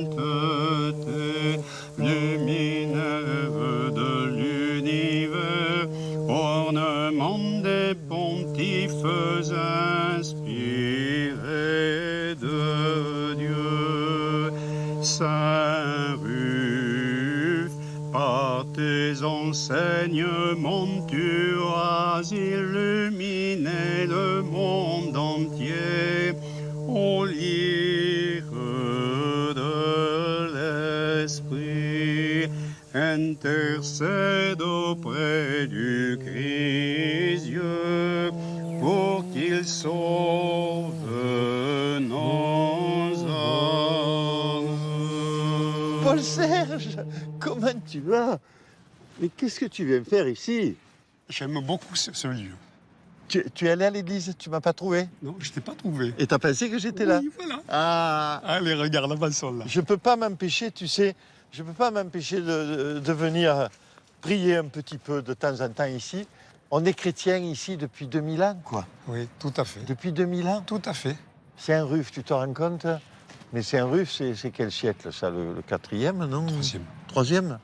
sainteté, lumineux de l'univers, ornement des pontifes inspirés de Dieu. Saint Ruf, par tes enseignements, tu as illuminé le monde entier au lyre de l'Esprit. Intercède auprès du Christ Dieu pour qu'il sauve nos âmes. Paul Serge, comment tu vas? Mais qu'est-ce que tu viens faire ici? J'aime beaucoup ce lieu. Tu es allé à l'église, tu m'as pas trouvé? Non, je ne t'ai pas trouvé. Et t'as pensé que j'étais là? Oui, voilà. Ah, Allez, regarde, là-bas, là. je peux pas m'empêcher, tu sais, je peux pas m'empêcher de venir prier un petit peu de temps en temps ici. On est chrétien ici depuis 2000 ans, quoi. Oui, tout à fait. Depuis 2000 ans. Tout à fait. Saint-Ruf, tu te rends compte? Mais Saint-Ruf, c'est quel siècle, ça? Le 4e, non? Troisième.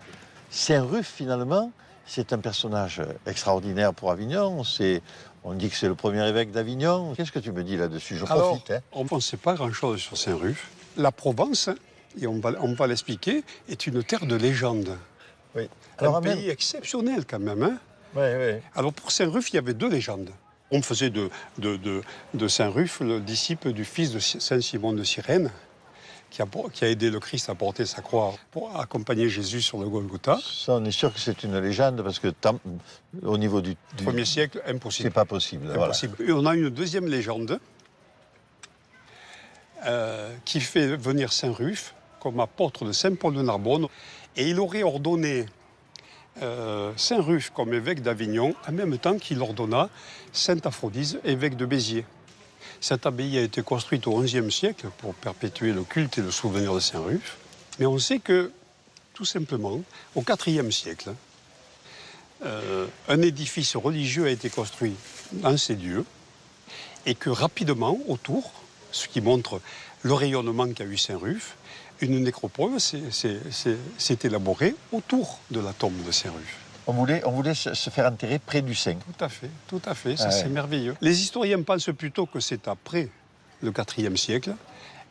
Saint-Ruf, finalement, c'est un personnage extraordinaire pour Avignon. On dit que c'est le premier évêque d'Avignon. Qu'est-ce que tu me dis là-dessus? Je profite. Alors, on ne sait pas grand-chose sur Saint-Ruf. La Provence, et on va l'expliquer, est une terre de légende. Oui. Alors, un pays exceptionnel quand même. Hein. Oui, oui. Alors pour Saint-Ruf, il y avait deux légendes. On faisait de Saint-Ruf le disciple du fils de Saint-Simon de Cyrène, qui a aidé le Christ à porter sa croix pour accompagner Jésus sur le Golgotha. Ça, on est sûr que c'est une légende, parce que au niveau du 1er siècle, impossible. C'est pas possible. Impossible. Voilà. Et on a une deuxième légende qui fait venir Saint-Ruf comme apôtre de Saint-Paul de Narbonne. Et il aurait ordonné Saint-Ruf comme évêque d'Avignon en même temps qu'il ordonna Saint-Aphrodise, évêque de Béziers. Cette abbaye a été construite au XIe siècle pour perpétuer le culte et le souvenir de Saint-Ruf. Mais on sait que, tout simplement, au IVe siècle, un édifice religieux a été construit dans ces lieux et que rapidement, autour, ce qui montre le rayonnement qu'a eu Saint-Ruf, une nécropole s'est élaborée autour de la tombe de Saint-Ruf. On voulait se faire enterrer près du Saint. Tout à fait, ça c'est merveilleux. Les historiens pensent plutôt que c'est après le IVe siècle,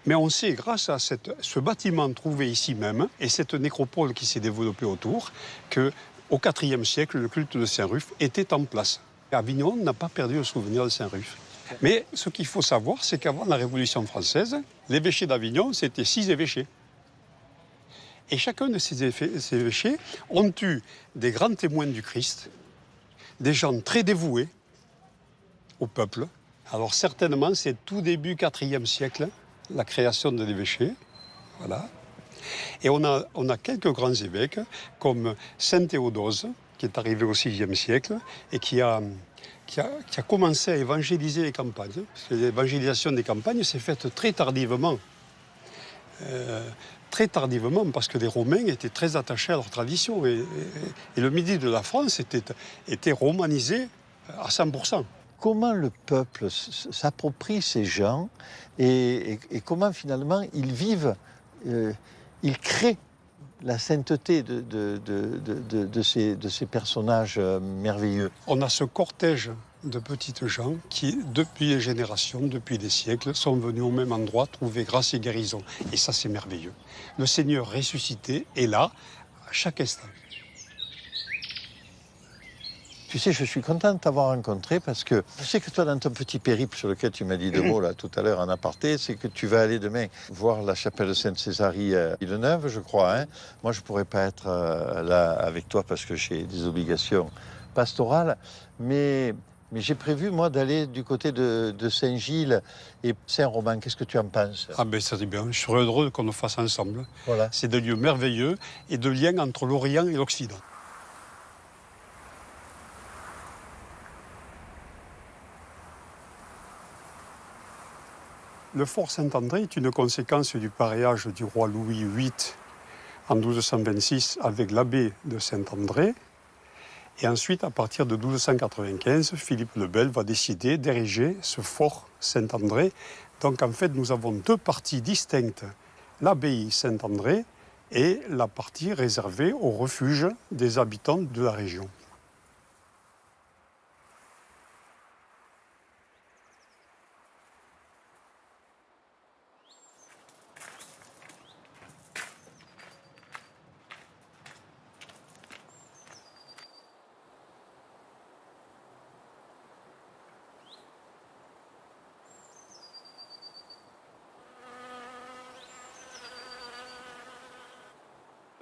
mais on sait, grâce à ce bâtiment trouvé ici même, et cette nécropole qui s'est développée autour, qu'au IVe siècle, le culte de Saint-Ruf était en place. Avignon n'a pas perdu le souvenir de Saint-Ruf. Mais ce qu'il faut savoir, c'est qu'avant la Révolution française, l'évêché d'Avignon, c'était 6 évêchés. Et chacun de ces évêchés ont eu des grands témoins du Christ, des gens très dévoués au peuple. Alors certainement, c'est tout début IVe siècle, la création de l'évêché. Voilà. Et on a quelques grands évêques, comme Saint Théodose, qui est arrivé au VIe siècle, et qui a commencé à évangéliser les campagnes. Parce que l'évangélisation des campagnes s'est faite très tardivement. Très tardivement, parce que les Romains étaient très attachés à leur tradition. Et le midi de la France était romanisé à 100%. Comment le peuple s'approprie ces gens et comment finalement ils vivent, ils créent la sainteté de ces personnages merveilleux? On a ce cortège de petites gens qui, depuis les générations, depuis des siècles, sont venus au même endroit trouver grâce et guérison. Et ça, c'est merveilleux. Le Seigneur ressuscité est là, à chaque instant. Tu sais, je suis content de t'avoir rencontré parce que je sais que toi, dans ton petit périple sur lequel tu m'as dit 2 mots là tout à l'heure en aparté, c'est que tu vas aller demain voir la chapelle de Sainte-Césarie à Villeneuve, je crois. Hein. Moi, je ne pourrais pas être là avec toi parce que j'ai des obligations pastorales, mais j'ai prévu, moi, d'aller du côté de Saint-Gilles et Saint-Romain. Qu'est-ce que tu en penses? Ah ben ça c'est bien, je serais heureux qu'on le fasse ensemble. Voilà. C'est des lieux merveilleux et de liens entre l'Orient et l'Occident. Le fort Saint-André est une conséquence du pareage du roi Louis VIII en 1226 avec l'abbé de Saint-André. Et ensuite, à partir de 1295, Philippe le Bel va décider d'ériger ce fort Saint-André. Donc en fait, nous avons 2 parties distinctes l'abbaye Saint-André est la partie réservée au refuge des habitants de la région.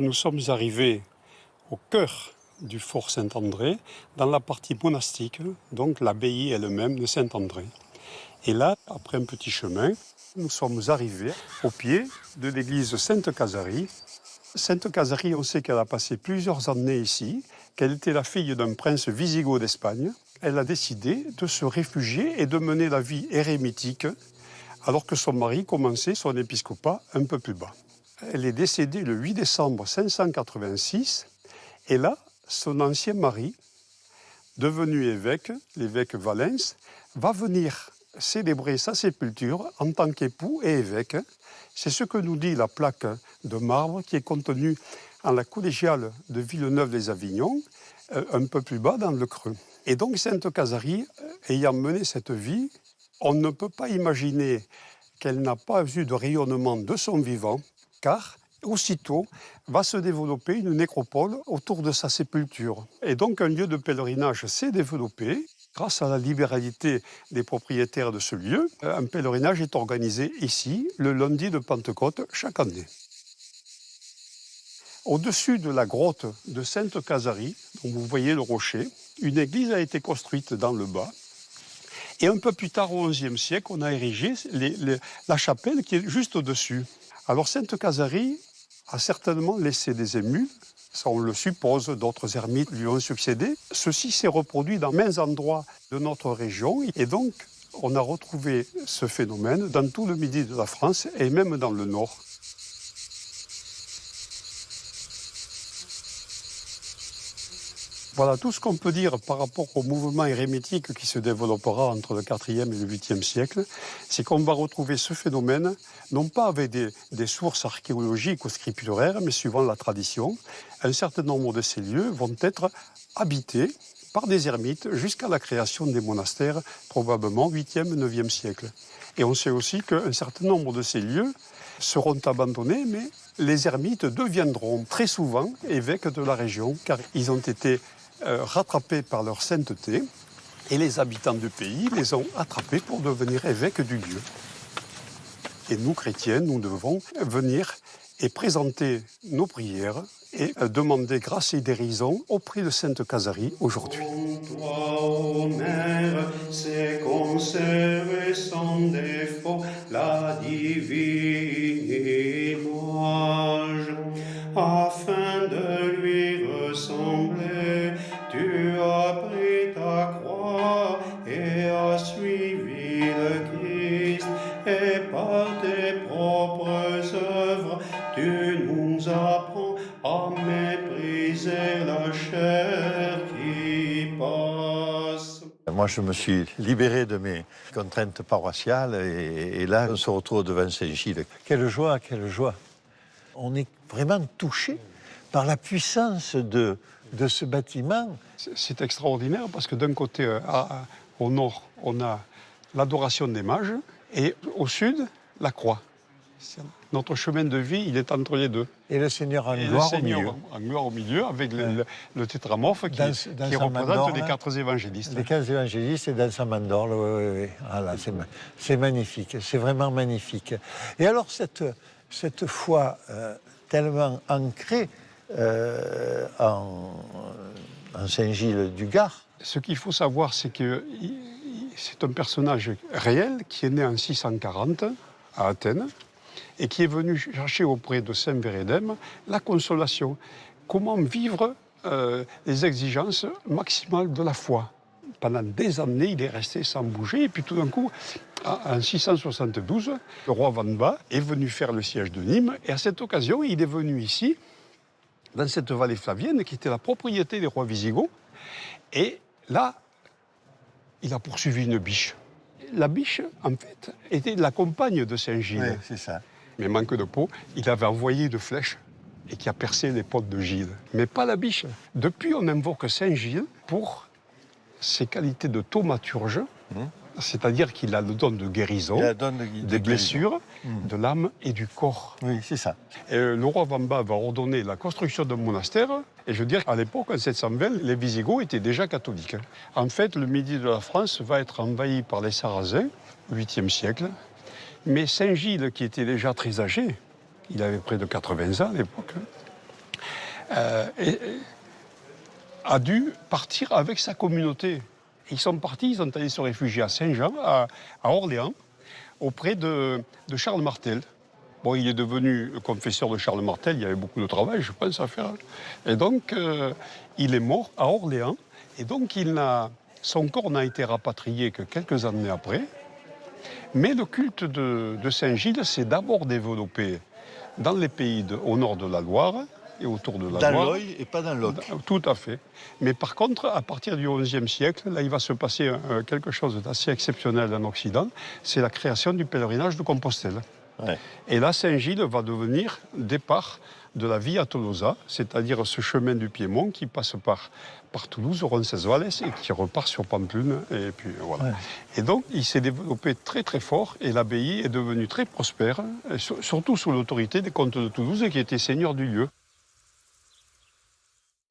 Nous sommes arrivés au cœur du fort Saint-André, dans la partie monastique, donc l'abbaye elle-même de Saint-André. Et là, après un petit chemin, nous sommes arrivés au pied de l'église Sainte-Cazarie. Sainte-Cazarie, on sait qu'elle a passé plusieurs années ici, qu'elle était la fille d'un prince wisigoth d'Espagne. Elle a décidé de se réfugier et de mener la vie érémitique, alors que son mari commençait son épiscopat un peu plus bas. Elle est décédée le 8 décembre 586, et là, son ancien mari, devenu évêque, l'évêque Valens, va venir célébrer sa sépulture en tant qu'époux et évêque. C'est ce que nous dit la plaque de marbre qui est contenue en la collégiale de Villeneuve-les-Avignon, un peu plus bas dans le creux. Et donc Sainte-Cazarie, ayant mené cette vie, on ne peut pas imaginer qu'elle n'a pas eu de rayonnement de son vivant, car aussitôt va se développer une nécropole autour de sa sépulture. Et donc un lieu de pèlerinage s'est développé. Grâce à la libéralité des propriétaires de ce lieu, un pèlerinage est organisé ici, le lundi de Pentecôte, chaque année. Au-dessus de la grotte de Sainte-Cazarie, dont vous voyez le rocher, une église a été construite dans le bas. Et un peu plus tard, au XIe siècle, on a érigé la chapelle qui est juste au-dessus. Alors Sainte-Cazarie a certainement laissé des émules, ça on le suppose, d'autres ermites lui ont succédé. Ceci s'est reproduit dans maints endroits de notre région et donc on a retrouvé ce phénomène dans tout le midi de la France et même dans le nord. Voilà tout ce qu'on peut dire par rapport au mouvement érémitique qui se développera entre le IVe et le VIIIe siècle, c'est qu'on va retrouver ce phénomène, non pas avec des sources archéologiques ou scripturaires, mais suivant la tradition. Un certain nombre de ces lieux vont être habités par des ermites jusqu'à la création des monastères, probablement 8e, 9e siècle. Et on sait aussi qu'un certain nombre de ces lieux seront abandonnés, mais les ermites deviendront très souvent évêques de la région, car ils ont été rattrapés par leur sainteté, et les habitants du pays les ont attrapés pour devenir évêques du lieu. Et nous, chrétiens, nous devons venir et présenter nos prières et demander grâce et guérison auprès de Sainte-Cazarie aujourd'hui. Toi, ô Mère, c'est conserver sans défaut la divine image, afin de lui ressembler. Tu as pris ta croix et as suivi le Christ, et par tes propres œuvres, tu nous apprends à mépriser la chair qui passe. Moi, je me suis libéré de mes contraintes paroissiales et là, on se retrouve devant Saint-Gilles. Quelle joie, quelle joie. On est vraiment touché par la puissance de ce bâtiment. C'est extraordinaire parce que d'un côté, au nord, on a l'adoration des mages et au sud, la croix. Notre chemin de vie, il est entre les deux. Et le Seigneur en gloire au milieu. En gloire au milieu, avec le tétramorphe qui représente mandorle, les 4 évangélistes. Les 15 évangélistes et dans sa mandorle, oui. Voilà, c'est magnifique, c'est vraiment magnifique. Et alors, cette foi tellement ancrée en Saint-Gilles du Gard. Ce qu'il faut savoir, c'est que c'est un personnage réel qui est né en 640 à Athènes et qui est venu chercher auprès de Saint Vérédème la consolation. Comment vivre les exigences maximales de la foi. Pendant des années, il est resté sans bouger, et puis tout d'un coup, en 672, le roi Wamba est venu faire le siège de Nîmes, et à cette occasion, il est venu ici, dans cette vallée flavienne, qui était la propriété des rois Visigoths, et là, il a poursuivi une biche. La biche, en fait, était la compagne de Saint-Gilles. Oui, c'est ça. mais manque de peau, il avait envoyé de flèches et qui a percé les potes de Gilles. Mais pas la biche. Depuis, on invoque Saint-Gilles pour ses qualités de thaumaturge, c'est-à-dire qu'il a le don de guérison, des blessures, de l'âme et du corps. Oui, c'est ça. Et le roi Wamba va ordonner la construction d'un monastère. Et je veux dire qu'à l'époque, en 720, les Visigoths étaient déjà catholiques. En fait, le midi de la France va être envahi par les Sarrasins, 8e siècle. Mais Saint-Gilles, qui était déjà très âgé, il avait près de 80 ans à l'époque, a dû partir avec sa communauté. Ils sont partis, ils sont allés se réfugier à Saint-Jean, à Orléans, auprès de Charles Martel. Bon, il est devenu le confesseur de Charles Martel, il y avait beaucoup de travail, je pense, à faire. Et donc, il est mort à Orléans, et donc son corps n'a été rapatrié que quelques années après. Mais le culte de Saint-Gilles s'est d'abord développé dans les pays au nord de la Loire et autour de la Loire. Dans l'Oye et pas dans l'Aude. Tout à fait. Mais par contre, à partir du XIe siècle, là, il va se passer quelque chose d'assez exceptionnel en Occident. C'est la création du pèlerinage de Compostelle. Ouais. Et là, Saint-Gilles va devenir départ de la Via Tolosa, c'est-à-dire ce chemin du Piémont qui passe par Toulouse, Roncesvalles et qui repart sur Pampelune. Et puis voilà. Ouais. Et donc, il s'est développé très très fort et l'abbaye est devenue très prospère, surtout sous l'autorité des comtes de Toulouse qui étaient seigneurs du lieu.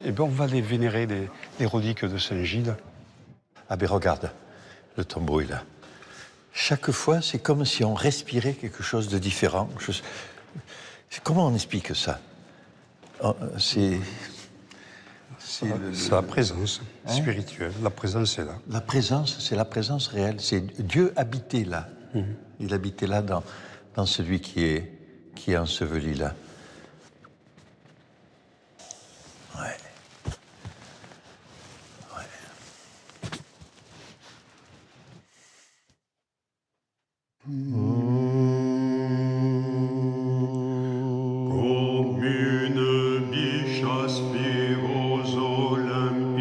Et bien, on va les vénérer, les reliques de Saint-Gilles. Ah ben regarde, le tombeau est là. Chaque fois, c'est comme si on respirait quelque chose de différent. Comment on explique ça? C'est la présence spirituelle. La présence est là. La présence, c'est la présence réelle. C'est Dieu habitait là. Il habitait là dans celui qui est enseveli là. Ouais. Comme une biche aspire aux Olympides,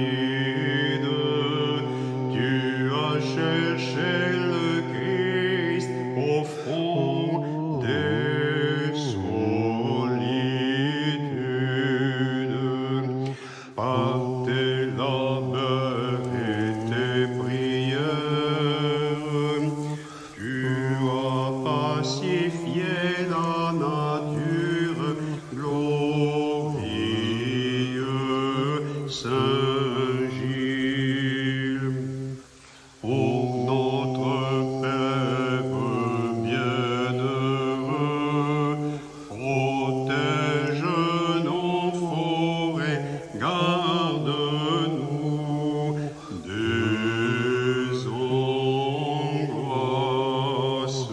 tu as cherché le Christ au fond des solitudes. Par tes labeurs et tes prières, tu as pacifié la nature, glorieux Saint-Gilles. Ô notre Père bienheureux, protège nos forêts, garde-nous des angoisses.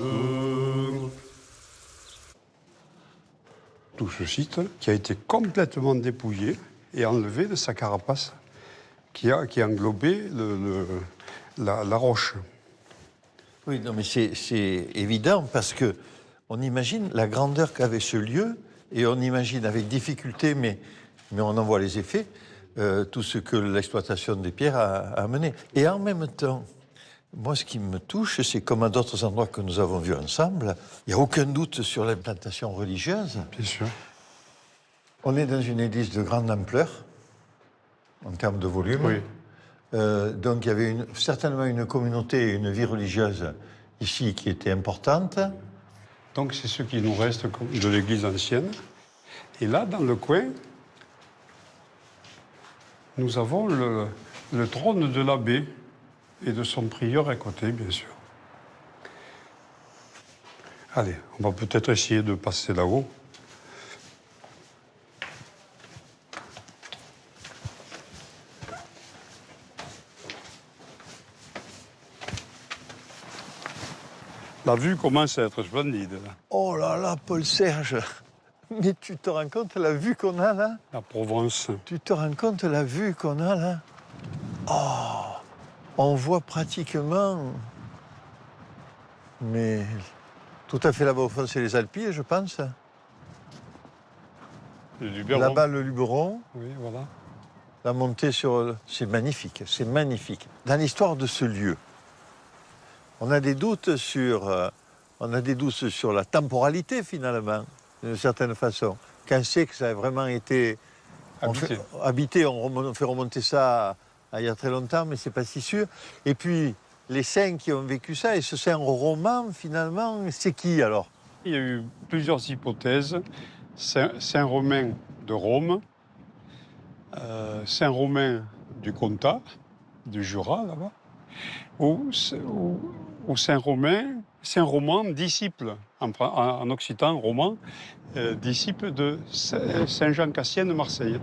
Tout ce site qui a été complètement dépouillé et enlevé de sa carapace qui a englobé la roche. Oui, non, mais c'est évident parce que on imagine la grandeur qu'avait ce lieu et on imagine avec difficulté, mais on en voit les effets, tout ce que l'exploitation des pierres a amené. Et en même temps, moi, ce qui me touche, c'est comme à d'autres endroits que nous avons vus ensemble, il n'y a aucun doute sur l'implantation religieuse. Bien sûr. On est dans une église de grande ampleur, en termes de volume. Oui. Donc il y avait certainement une communauté et une vie religieuse ici qui était importante. Donc c'est ce qui nous reste de l'église ancienne. Et là, dans le coin, nous avons le trône de l'abbé et de son prieur à côté, bien sûr. Allez, on va peut-être essayer de passer là-haut. La vue commence à être splendide, là. Oh là là, Paul Serge, mais tu te rends compte la vue qu'on a là? La Provence. Tu te rends compte la vue qu'on a là? Oh, on voit pratiquement, mais tout à fait là-bas au fond, c'est les Alpilles, je pense. Le Luberon. Là-bas, le Luberon. Oui, voilà. La montée sur... C'est magnifique, c'est magnifique. Dans l'histoire de ce lieu, on a des doutes sur on a des doutes sur la temporalité finalement, d'une certaine façon. Qu'un siècle, ça a vraiment été habité, on fait remonter ça à il y a très longtemps, mais c'est pas si sûr. Et puis, les saints qui ont vécu ça, et ce saint roman, finalement, c'est qui alors? Il y a eu plusieurs hypothèses. Saint-Romain de Rome, Saint-Romain du Comtat, du Jura, là-bas, ou Saint-Roman, disciple, en occitan, roman, disciple de Saint-Jean Cassien de Marseille.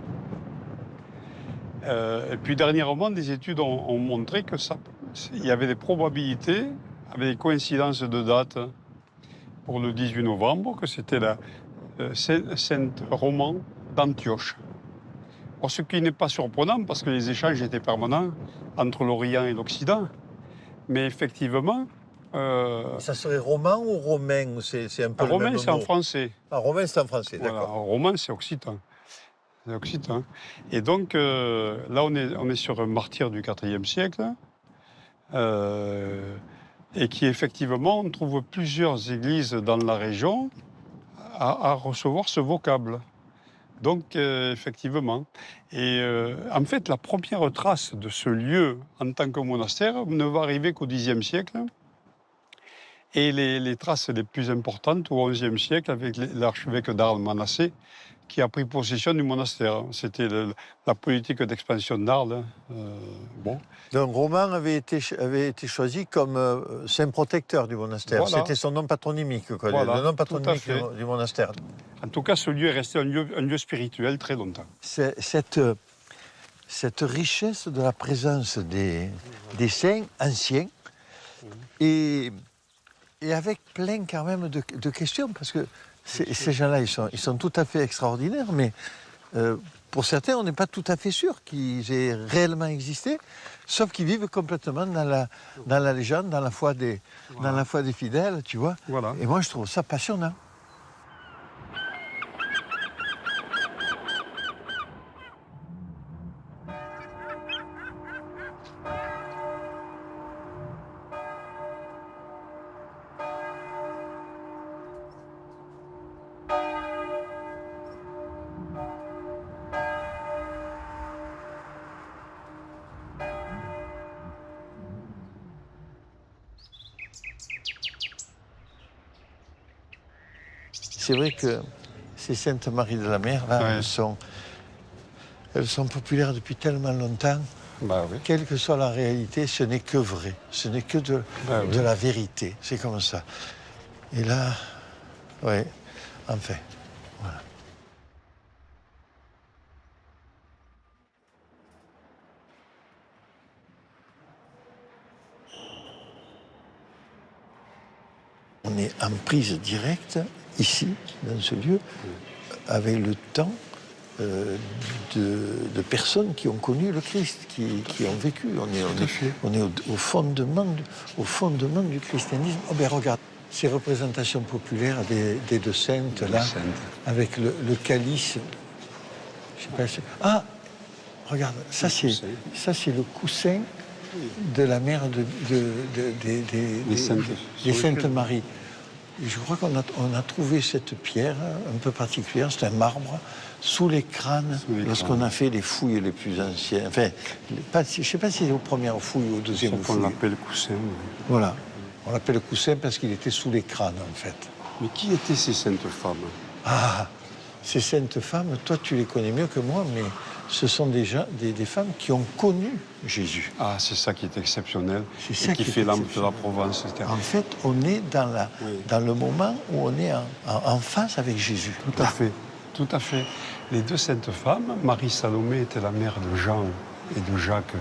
Et puis dernièrement, des études ont montré qu'il y avait des probabilités, avec des coïncidences de date pour le 18 novembre, que c'était la Saint-Roman d'Antioche. Ce qui n'est pas surprenant parce que les échanges étaient permanents entre l'Orient et l'Occident. Mais effectivement... Ça serait roman ou romain? C'est un peu le romain, même c'est mot. en français. Ah, romain, c'est en français, Voilà, d'accord. roman, c'est occitan. C'est occitan. Et donc, là, on est sur un martyr du IVe siècle. Et qui, effectivement, on trouve plusieurs églises dans la région à recevoir ce vocable. Donc, effectivement. Et en fait, la première trace de ce lieu en tant que monastère ne va arriver qu'au Xe siècle. Et les traces les plus importantes au XIe siècle avec l'archevêque d'Arles Manassé qui a pris possession du monastère. C'était la politique d'expansion d'Arles. Bon. Donc Roman avait été choisi comme saint protecteur du monastère. Voilà. C'était son nom patronymique, quoi, Voilà, le nom patronymique tout à fait. du monastère. En tout cas, ce lieu est resté un lieu spirituel très longtemps. Cette richesse de la présence des saints anciens et avec plein quand même de questions, parce que ces gens-là, ils sont tout à fait extraordinaires, mais pour certains, on n'est pas tout à fait sûr qu'ils aient réellement existé, sauf qu'ils vivent complètement dans la légende, dans la foi des fidèles, tu vois. Voilà. Et moi, je trouve ça passionnant. C'est vrai que ces Saintes Maries de la Mer, là, Ouais. elles sont populaires depuis tellement longtemps. Bah oui. Quelle que soit la réalité, ce n'est que vrai. Ce n'est que de la vérité. C'est comme ça. Et là, oui, enfin, voilà. On est en prise directe, ici, dans ce lieu, avec le temps de personnes qui ont connu le Christ, qui ont vécu. On est au fondement du christianisme. Oh ben regarde, ces représentations populaires des deux saintes, là, avec le calice. Je sais pas, ah, regarde, ça c'est le coussin de la mère des Saintes Maries. Je crois qu'on a trouvé cette pierre un peu particulière, c'est un marbre, sous les crânes, lorsqu'on a fait les fouilles les plus anciennes. Enfin, je ne sais pas si c'est aux premières fouilles ou aux deuxièmes fouilles. On l'appelle coussin. Voilà, on l'appelle coussin parce qu'il était sous les crânes, en fait. Mais qui étaient ces saintes femmes? Ah, ces saintes femmes, toi tu les connais mieux que moi, mais ce sont des femmes qui ont connu Jésus. Ah, c'est ça qui est exceptionnel. C'est ça qui fait l'âme de la Provence, etc. En fait, on est dans le moment où on est en face avec Jésus. Tout à fait, tout à fait. Les deux saintes femmes, Marie Salomé était la mère de Jean et de Jacques,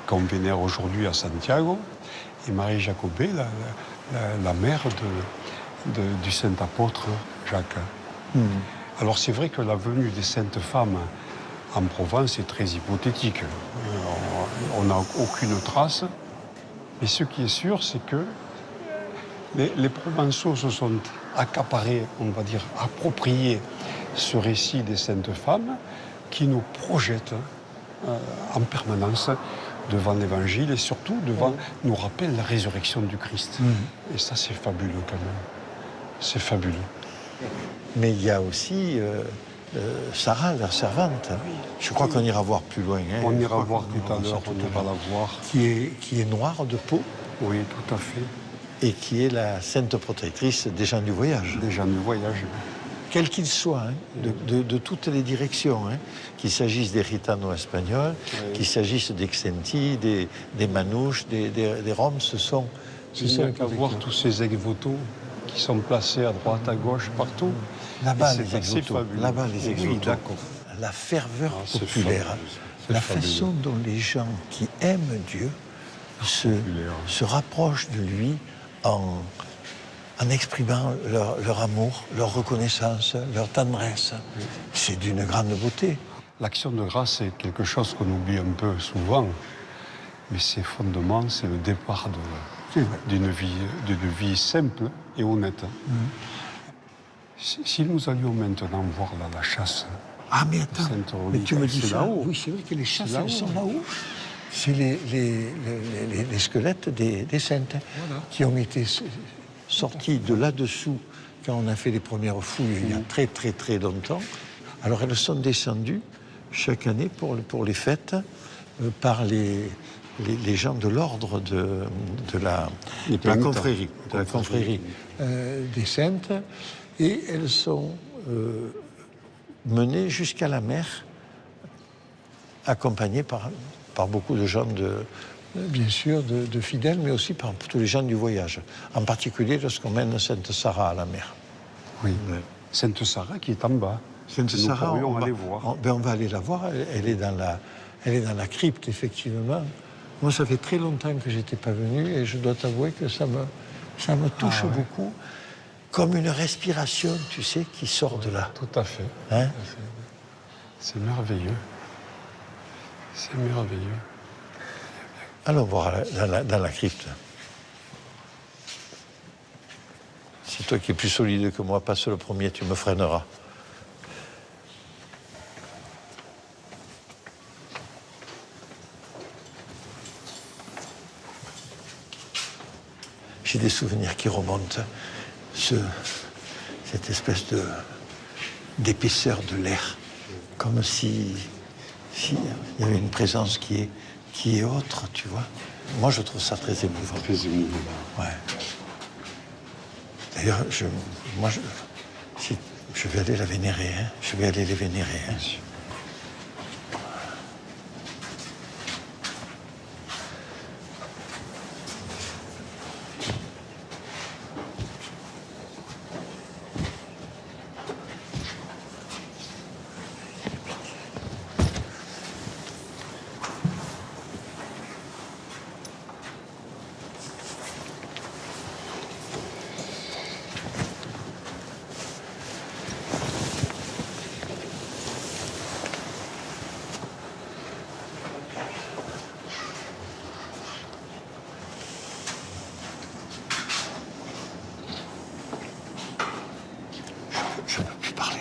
qu'on vénère aujourd'hui à Santiago, et Marie Jacobée, la mère du saint apôtre Jacques. Alors c'est vrai que la venue des saintes femmes en Provence est très hypothétique. On n'a aucune trace. Mais ce qui est sûr, c'est que les Provençaux se sont accaparés, on va dire, appropriés ce récit des saintes femmes qui nous projette en permanence devant l'Évangile et surtout devant nous rappelle la résurrection du Christ. Et ça, c'est fabuleux quand même. C'est fabuleux. Mais il y a aussi Sarah, leur servante. Je crois qu'on ira voir plus loin. Hein. On ira voir tout à l'heure, on ira la voir. Qui est noire de peau. Oui, tout à fait. Et qui est la sainte protectrice des gens du voyage. Des gens du voyage. Quels qu'ils soient, hein, de toutes les directions, hein, qu'il s'agisse des gitanos espagnols, qu'il s'agisse des Xenti, des Manouches, des Roms, ce sont qu'à voir tous ces ex-voto qui sont placés à droite, à gauche, partout. Là-bas, les ex-voto. Là-bas, les ex-voto. Oui, d'accord. La ferveur populaire, la façon dont les gens qui aiment Dieu se rapprochent de lui en exprimant leur amour, leur reconnaissance, leur tendresse. C'est d'une grande beauté. L'action de grâce est quelque chose qu'on oublie un peu souvent, mais ses fondements, c'est le départ d'une vie simple et honnête. Si nous allions maintenant voir la chasse... Ah mais attends, mais tu me dis ça, oui, c'est vrai que les chasses, elles sont là-haut. C'est les squelettes des saintes qui ont été sortis de là-dessous quand on a fait les premières fouilles il y a très très très longtemps. Alors elles sont descendues chaque année pour les fêtes par les gens de l'ordre de la confrérie des saintes, et elles sont menées jusqu'à la mer, accompagnées par beaucoup de gens bien sûr, de fidèles, mais aussi par tous les gens du voyage. En particulier lorsqu'on mène Sainte Sarah à la mer. Oui. Sainte Sarah qui est en bas. Sainte Sarah, on va aller voir. On va aller la voir. Elle est dans la crypte, effectivement. Moi, ça fait très longtemps que j'étais pas venu, et je dois t'avouer que ça me touche beaucoup, comme une respiration, tu sais, qui sort de là. Tout à fait. Hein? C'est merveilleux. C'est merveilleux. Allons voir dans la crypte. C'est toi qui es plus solide que moi, passe le premier, tu me freineras. J'ai des souvenirs qui remontent. Cette espèce d'épaisseur de l'air, comme si il y avait une présence qui est autre, tu vois. Moi, je trouve ça très émouvant. Très émouvant. Ouais. D'ailleurs, je vais aller la vénérer, hein. Je vais aller les vénérer, hein. Je ne peux plus parler.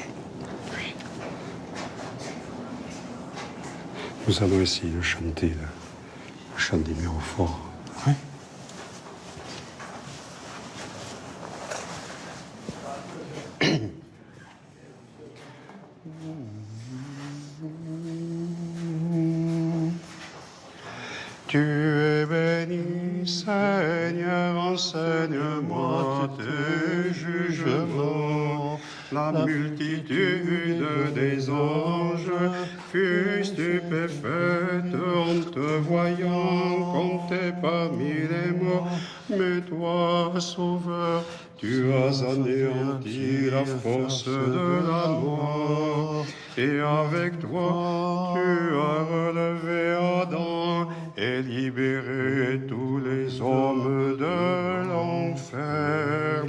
Oui. Nous allons essayer de chanter le chant des mérophores. Oui. Tu es béni, Seigneur, enseigne-moi tes jugements. La multitude des anges fut stupéfaite en te voyant compter parmi les morts. Mais toi, Sauveur, tu as anéanti la force de la mort. Et avec toi, tu as relevé Adam et libéré tous les hommes de l'enfer.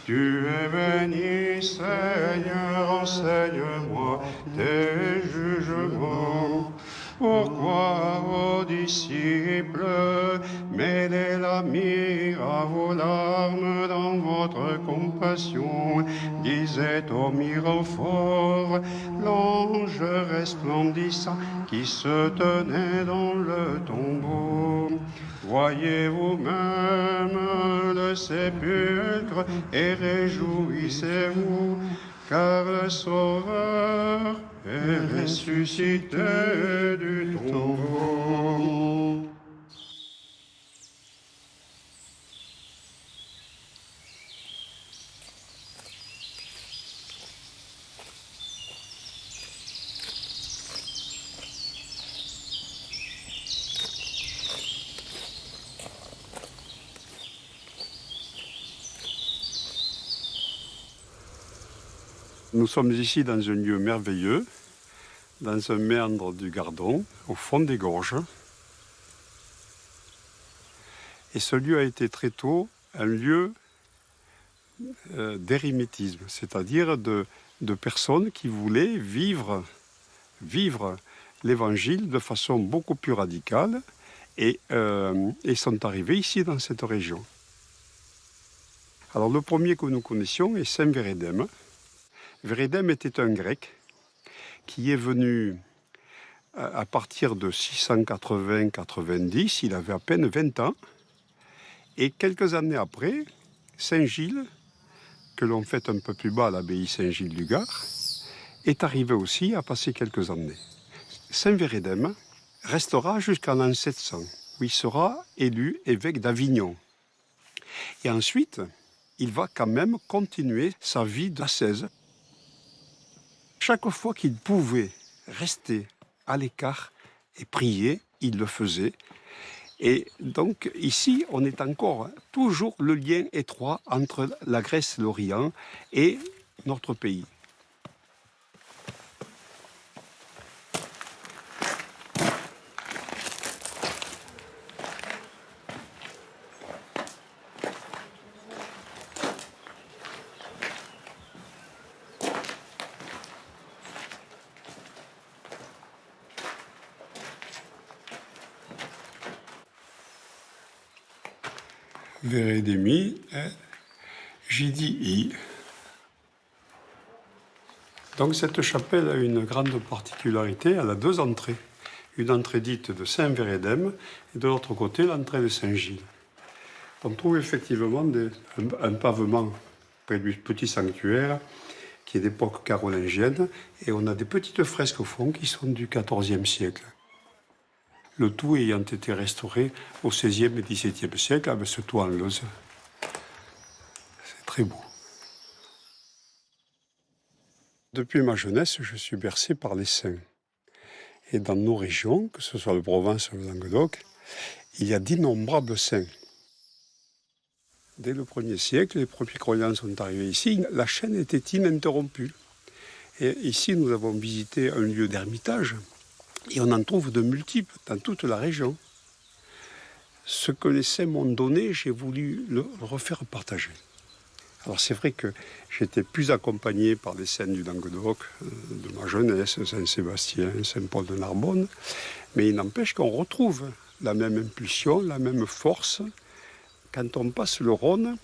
Tu es béni, Seigneur, enseigne-moi tes jugements. Pourquoi, ô disciples, mêlez la mire à vos larmes dans votre compassion, disait au mirophore l'ange resplendissant qui se tenait dans le tombeau. Voyez vous-même le sépulcre et réjouissez-vous, car le Sauveur est ressuscité du tombeau. Nous sommes ici dans un lieu merveilleux, dans un méandre du Gardon, au fond des gorges. Et ce lieu a été très tôt un lieu d'érémitisme, c'est-à-dire de personnes qui voulaient vivre l'Évangile de façon beaucoup plus radicale et sont arrivés ici dans cette région. Alors le premier que nous connaissions est Saint Vérédème. Vérédème était un grec qui est venu à partir de 680-90, il avait à peine 20 ans. Et quelques années après, Saint Gilles, que l'on fête un peu plus bas à l'abbaye Saint-Gilles du Gard, est arrivé aussi à passer quelques années. Saint Vérédème restera jusqu'en l'an 700, où il sera élu évêque d'Avignon. Et ensuite, il va quand même continuer sa vie d'ascèse. Chaque fois qu'il pouvait rester à l'écart et prier, il le faisait. Et donc ici, on est encore toujours le lien étroit entre la Grèce, l'Orient et notre pays. Vérédémie, j'ai dit I. Donc cette chapelle a une grande particularité, elle a deux entrées. Une entrée dite de Saint-Vérédème et de l'autre côté l'entrée de Saint-Gilles. On trouve effectivement un pavement près du petit sanctuaire qui est d'époque carolingienne et on a des petites fresques au fond qui sont du XIVe siècle. Le tout ayant été restauré au XVIe et XVIIe siècle avec ce toit en lauze. C'est très beau. Depuis ma jeunesse, je suis bercé par les saints. Et dans nos régions, que ce soit le Provence ou le Languedoc, il y a d'innombrables saints. Dès le 1er siècle, les premiers croyants sont arrivés ici, la chaîne était ininterrompue. Et ici, nous avons visité un lieu d'ermitage. Et on en trouve de multiples dans toute la région. Ce que les saints m'ont donné, j'ai voulu le refaire partager. Alors c'est vrai que j'étais plus accompagné par les saints du Languedoc, de ma jeunesse, Saint-Sébastien, Saint-Paul de Narbonne, mais il n'empêche qu'on retrouve la même impulsion, la même force. Quand on passe le Rhône,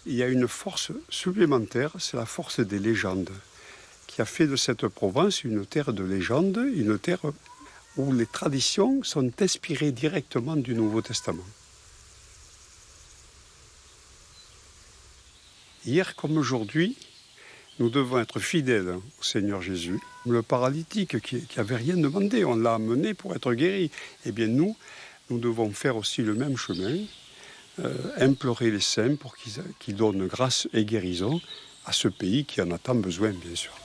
il y a une force supplémentaire, c'est la force des légendes, qui a fait de cette Provence une terre de légendes, une terre où les traditions sont inspirées directement du Nouveau Testament. Hier comme aujourd'hui, nous devons être fidèles au Seigneur Jésus. Le paralytique qui n'avait rien demandé, on l'a amené pour être guéri. Eh bien nous devons faire aussi le même chemin, implorer les saints pour qu'ils donnent grâce et guérison à ce pays qui en a tant besoin, bien sûr.